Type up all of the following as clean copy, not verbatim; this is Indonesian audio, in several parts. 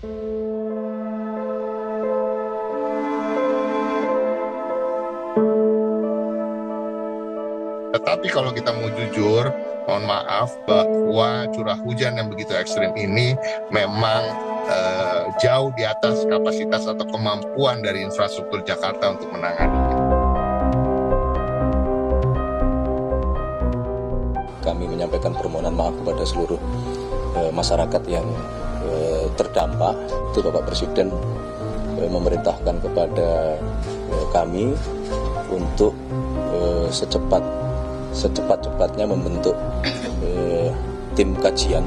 Tetapi kalau kita mau jujur, mohon maaf bahwa curah hujan yang begitu ekstrim ini memang jauh di atas kapasitas atau kemampuan dari infrastruktur Jakarta untuk menanganinya. Kami menyampaikan permohonan maaf kepada seluruh masyarakat yang terdampak. Itu Bapak Presiden memerintahkan kepada kami untuk secepat-cepatnya membentuk tim kajian.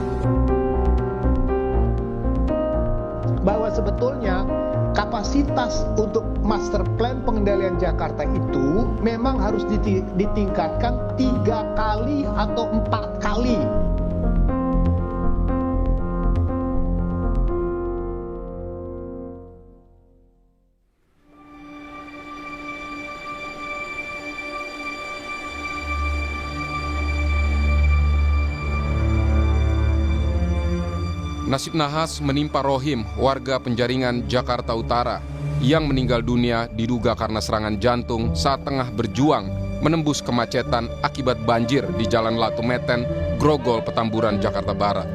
Bahwa sebetulnya kapasitas untuk master plan pengendalian Jakarta itu memang harus ditingkatkan 3 kali atau 4 kali. Nasib nahas menimpa Rohim, warga Penjaringan, Jakarta Utara, yang meninggal dunia diduga karena serangan jantung saat tengah berjuang menembus kemacetan akibat banjir di Jalan Latu Meten, Grogol, Petamburan, Jakarta Barat.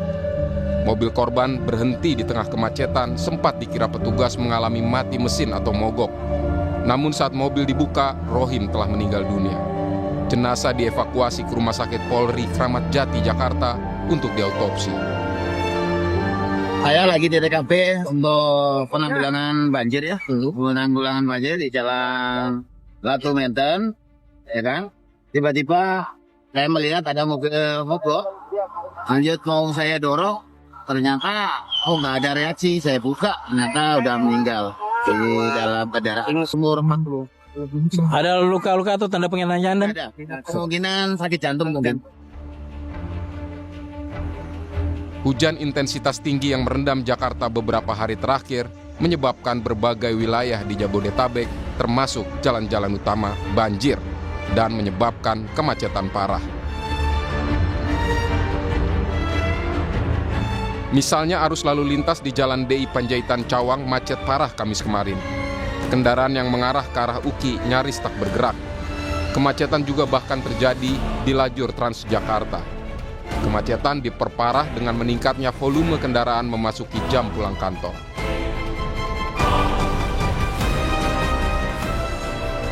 Mobil korban berhenti di tengah kemacetan, sempat dikira petugas mengalami mati mesin atau mogok. Namun saat mobil dibuka, Rohim telah meninggal dunia. Jenazah dievakuasi ke Rumah Sakit Polri Kramat Jati, Jakarta untuk diautopsi. Saya lagi di TKP untuk penanggulangan banjir ya, penanggulangan banjir di Jalan Latu Meten, ya kan. Tiba-tiba saya melihat ada mobil mogok, lanjut mau saya dorong, ternyata nggak ada reaksi. Saya buka, ternyata udah meninggal di dalam kendaraan umur 40. Ada luka-luka atau tanda pengenaan? Ada, kemungkinan sakit jantung mungkin. Hujan intensitas tinggi yang merendam Jakarta beberapa hari terakhir menyebabkan berbagai wilayah di Jabodetabek, termasuk jalan-jalan utama, banjir dan menyebabkan kemacetan parah. Misalnya arus lalu lintas di Jalan DI Panjaitan Cawang macet parah Kamis kemarin. Kendaraan yang mengarah ke arah UKI nyaris tak bergerak. Kemacetan juga bahkan terjadi di lajur Transjakarta. Kemacetan diperparah dengan meningkatnya volume kendaraan memasuki jam pulang kantor.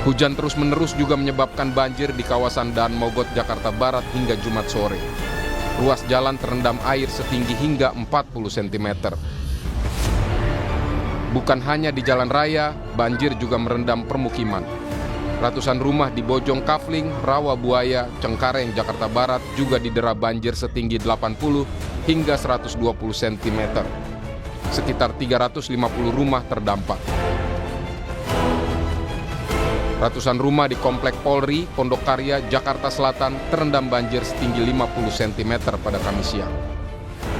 Hujan terus-menerus juga menyebabkan banjir di kawasan Daan Mogot, Jakarta Barat hingga Jumat sore. Ruas jalan terendam air setinggi hingga 40 cm. Bukan hanya di jalan raya, banjir juga merendam permukiman. Ratusan rumah di Bojong Kafling, Rawa Buaya, Cengkareng, Jakarta Barat juga didera banjir setinggi 80 hingga 120 cm. Sekitar 350 rumah terdampak. Ratusan rumah di Komplek Polri, Pondok Karya, Jakarta Selatan terendam banjir setinggi 50 cm pada Kamis siang.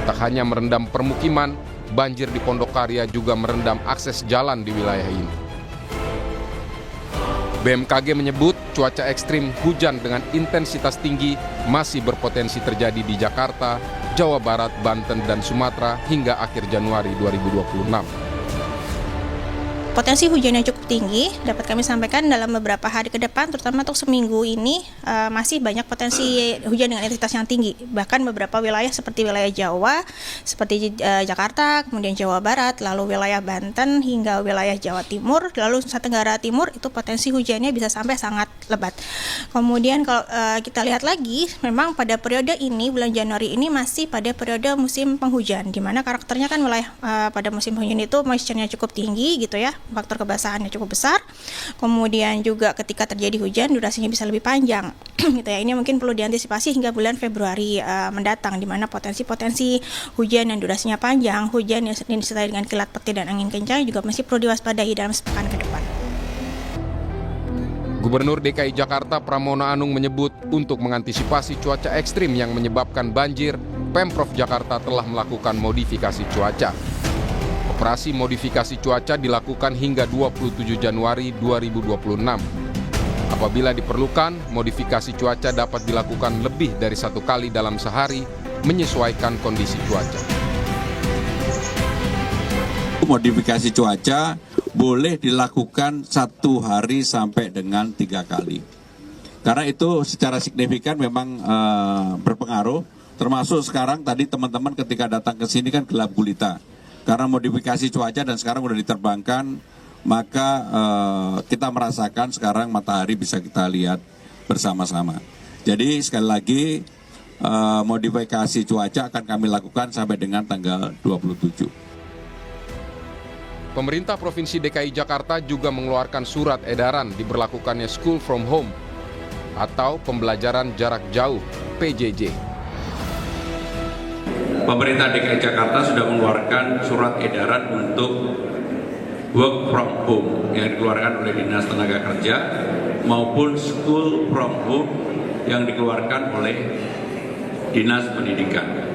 Tak hanya merendam permukiman, banjir di Pondok Karya juga merendam akses jalan di wilayah ini. BMKG menyebut cuaca ekstrim hujan dengan intensitas tinggi masih berpotensi terjadi di Jakarta, Jawa Barat, Banten, dan Sumatera hingga akhir Januari 2026. Potensi hujan yang cukup tinggi dapat kami sampaikan dalam beberapa hari ke depan, terutama untuk seminggu ini masih banyak potensi hujan dengan intensitas yang tinggi. Bahkan beberapa wilayah seperti wilayah Jawa, seperti Jakarta, kemudian Jawa Barat, lalu wilayah Banten hingga wilayah Jawa Timur, lalu Nusa Tenggara Timur itu potensi hujannya bisa sampai sangat lebat. Kemudian kalau kita lihat lagi, memang pada periode ini bulan Januari ini masih pada periode musim penghujan, di mana karakternya kan wilayah pada musim penghujan itu moisture-nya cukup tinggi gitu ya. Faktor kebasahannya cukup besar. Kemudian juga ketika terjadi hujan durasinya bisa lebih panjang gitu ya. Ini mungkin perlu diantisipasi hingga bulan Februari mendatang, di mana potensi-potensi hujan yang durasinya panjang, hujan yang disertai dengan kilat petir dan angin kencang juga masih perlu diwaspadai dalam sepekan ke depan. Gubernur DKI Jakarta Pramono Anung menyebut untuk mengantisipasi cuaca ekstrim yang menyebabkan banjir, Pemprov Jakarta telah melakukan modifikasi cuaca. Operasi modifikasi cuaca dilakukan hingga 27 Januari 2026. Apabila diperlukan, modifikasi cuaca dapat dilakukan lebih dari 1 kali dalam sehari, menyesuaikan kondisi cuaca. modifikasi cuaca boleh dilakukan 1 hari sampai dengan 3 kali. Karena itu secara signifikan memang berpengaruh, termasuk sekarang tadi teman-teman ketika datang ke sini kan gelap gulita. Karena modifikasi cuaca dan sekarang udah diterbangkan, maka kita merasakan sekarang matahari bisa kita lihat bersama-sama. Jadi sekali lagi modifikasi cuaca akan kami lakukan sampai dengan tanggal 27. Pemerintah Provinsi DKI Jakarta juga mengeluarkan surat edaran diberlakukannya School from Home atau pembelajaran jarak jauh (PJJ). Pemerintah DKI Jakarta sudah mengeluarkan surat edaran untuk work from home yang dikeluarkan oleh Dinas Tenaga Kerja maupun school from home yang dikeluarkan oleh Dinas Pendidikan.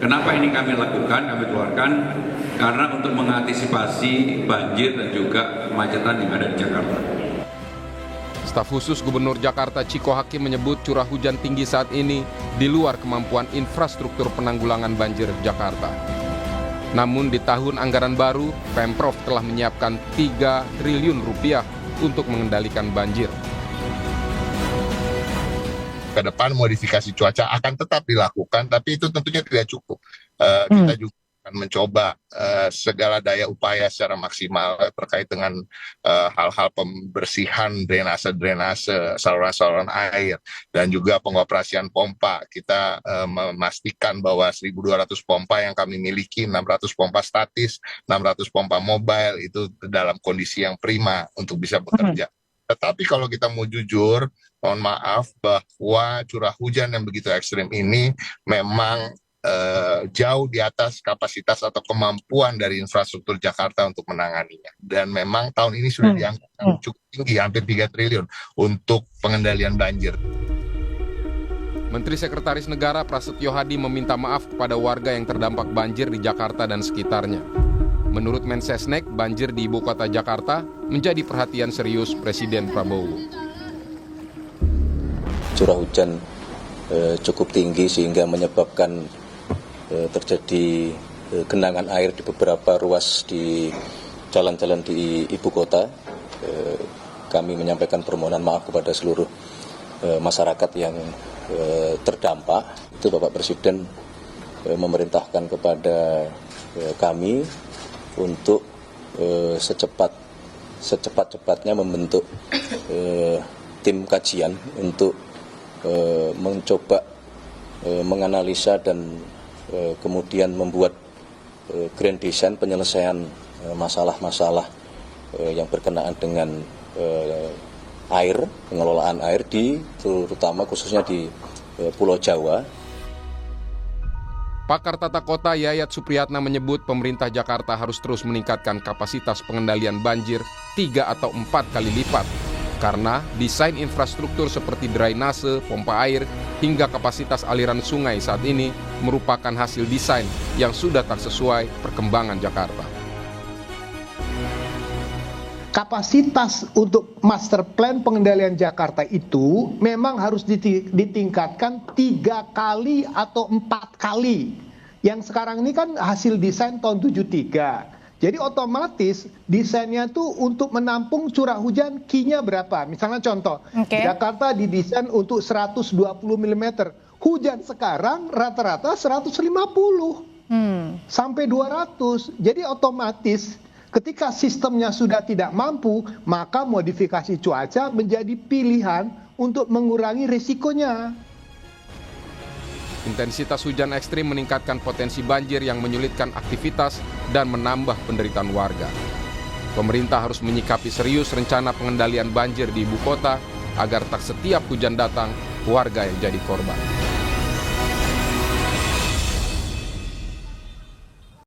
Kenapa ini kami lakukan, kami keluarkan? Karena untuk mengantisipasi banjir dan juga kemacetan yang ada di Jakarta. Staf khusus Gubernur Jakarta Chiko Hakim menyebut curah hujan tinggi saat ini di luar kemampuan infrastruktur penanggulangan banjir Jakarta. Namun di tahun anggaran baru, Pemprov telah menyiapkan 3 triliun rupiah untuk mengendalikan banjir. Ke depan modifikasi cuaca akan tetap dilakukan, tapi itu tentunya tidak cukup. Kita juga akan mencoba segala daya upaya secara maksimal terkait dengan hal-hal pembersihan drainase, saluran-saluran air, dan juga pengoperasian pompa. Kita memastikan bahwa 1.200 pompa yang kami miliki, 600 pompa statis, 600 pompa mobile, itu dalam kondisi yang prima untuk bisa bekerja. Tetapi kalau kita mau jujur, mohon maaf bahwa curah hujan yang begitu ekstrim ini memang jauh di atas kapasitas atau kemampuan dari infrastruktur Jakarta untuk menanganinya. Dan memang tahun ini sudah diangkat cukup tinggi, hampir 3 triliun untuk pengendalian banjir. Menteri Sekretaris Negara Prasetyo Hadi meminta maaf kepada warga yang terdampak banjir di Jakarta dan sekitarnya. Menurut Mensesnek, banjir di ibu kota Jakarta menjadi perhatian serius Presiden Prabowo. Curah hujan cukup tinggi sehingga menyebabkan terjadi genangan air di beberapa ruas di jalan-jalan di ibu kota. Kami menyampaikan permohonan maaf kepada seluruh masyarakat yang terdampak. Itu Bapak Presiden memerintahkan kepada kami untuk secepat-cepatnya membentuk tim kajian untuk mencoba menganalisa dan kemudian membuat grand design penyelesaian masalah-masalah yang berkenaan dengan air, pengelolaan air terutama khususnya di Pulau Jawa. Pakar tata kota Yayat Supriyatna menyebut pemerintah Jakarta harus terus meningkatkan kapasitas pengendalian banjir 3 atau 4 kali lipat. Karena desain infrastruktur seperti drainase, pompa air, hingga kapasitas aliran sungai saat ini merupakan hasil desain yang sudah tak sesuai perkembangan Jakarta. Kapasitas untuk master plan pengendalian Jakarta itu memang harus ditingkatkan 3 kali atau 4 kali. Yang sekarang ini kan hasil desain tahun 73. Jadi otomatis desainnya tuh untuk menampung curah hujan Q-nya berapa. Misalnya contoh, Jakarta didesain untuk 120 mm. Hujan sekarang rata-rata 150 sampai 200. Jadi otomatis ketika sistemnya sudah tidak mampu, maka modifikasi cuaca menjadi pilihan untuk mengurangi risikonya. Intensitas hujan ekstrim meningkatkan potensi banjir yang menyulitkan aktivitas dan menambah penderitaan warga. Pemerintah harus menyikapi serius rencana pengendalian banjir di ibu kota agar tak setiap hujan datang warga yang jadi korban.